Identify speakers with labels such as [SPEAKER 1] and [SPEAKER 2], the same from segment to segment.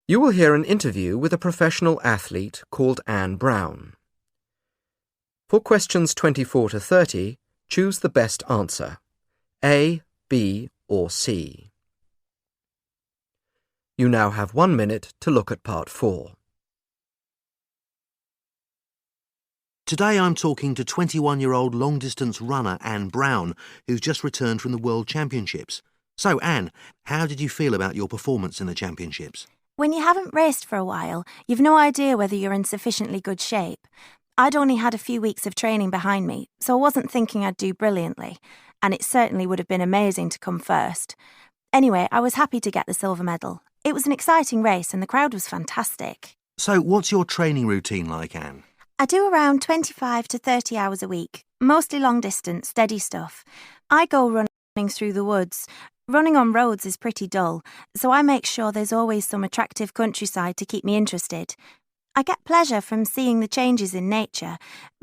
[SPEAKER 1] You will hear an interview with a professional athlete called Anne Brown. For questions 24 to 30, choose the best answer, A, B, or C. You now have 1 minute to look at part 4.
[SPEAKER 2] Today I'm talking to 21-year-old long-distance runner Anne Brown, who's just returned from the World Championships. So, Anne, how did you feel about your performance in the Championships?
[SPEAKER 3] When you haven't raced for a while, you've no idea whether you're in sufficiently good shape. I'd only had a few weeks of training behind me, so I wasn't thinking I'd do brilliantly, and it certainly would have been amazing to come first. Anyway, I was happy to get the silver medal. It was an exciting race and the crowd was fantastic.
[SPEAKER 2] So, what's your training routine like, Anne?
[SPEAKER 3] I do around 25 to 30 hours a week, mostly long distance, steady stuff. I go running through the woods. Running on roads is pretty dull, so I make sure there's always some attractive countryside to keep me interested. I get pleasure from seeing the changes in nature,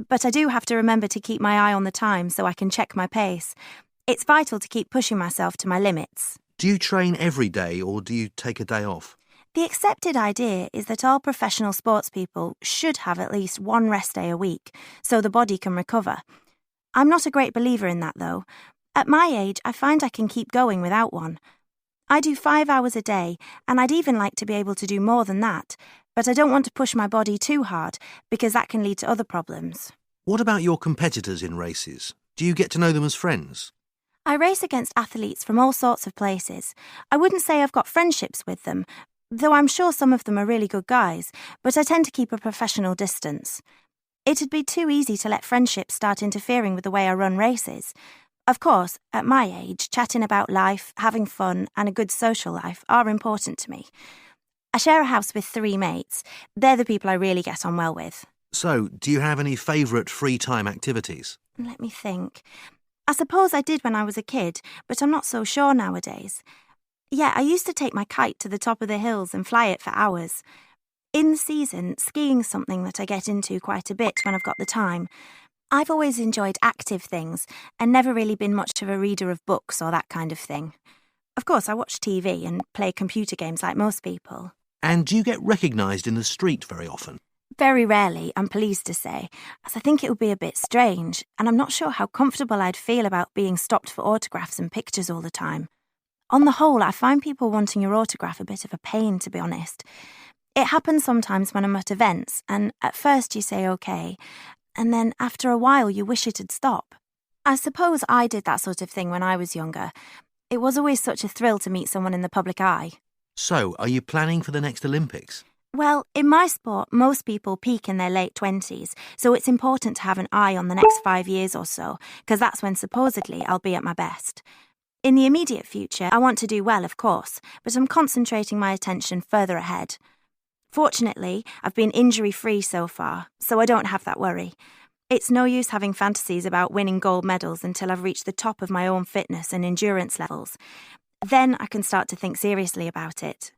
[SPEAKER 3] but I do have to remember to keep my eye on the time so I can check my pace. It's vital to keep pushing myself to my limits.
[SPEAKER 2] Do you train every day or do you take a day off?
[SPEAKER 3] The accepted idea is that all professional sports people should have at least one rest day a week, so the body can recover. I'm not a great believer in that, though. At my age, I find I can keep going without one. I do 5 hours a day, and I'd even like to be able to do more than that, but I don't want to push my body too hard, because that can lead to other problems.
[SPEAKER 2] What about your competitors in races? Do you get to know them as friends?
[SPEAKER 3] I race against athletes from all sorts of places. I wouldn't say I've got friendships with them, though I'm sure some of them are really good guys, but I tend to keep a professional distance. It'd be too easy to let friendships start interfering with the way I run races. Of course, at my age, chatting about life, having fun, and a good social life are important to me. I share a house with 3 mates. They're the people I really get on well with.
[SPEAKER 2] So, do you have any favourite free time activities?
[SPEAKER 3] Let me think. I suppose I did when I was a kid, but I'm not so sure nowadays. Yeah, I used to take my kite to the top of the hills and fly it for hours. In season, skiing's something that I get into quite a bit when I've got the time. I've always enjoyed active things and never really been much of a reader of books or that kind of thing. Of course, I watch TV and play computer games like most people.
[SPEAKER 2] And do you get recognised in the street very often?
[SPEAKER 3] Very rarely, I'm pleased to say, as I think it would be a bit strange, and I'm not sure how comfortable I'd feel about being stopped for autographs and pictures all the time. On the whole, I find people wanting your autograph a bit of a pain, to be honest. It happens sometimes when I'm at events, and at first you say okay, and then after a while you wish it'd stop. I suppose I did that sort of thing when I was younger. It was always such a thrill to meet someone in the public eye.
[SPEAKER 2] So, are you planning for the next Olympics?
[SPEAKER 3] Well, in my sport, most people peak in their late 20s, so it's important to have an eye on the next 5 years or so, because that's when supposedly I'll be at my best. In the immediate future, I want to do well, of course, but I'm concentrating my attention further ahead. Fortunately, I've been injury-free so far, so I don't have that worry. It's no use having fantasies about winning gold medals until I've reached the top of my own fitness and endurance levels. Then I can start to think seriously about it.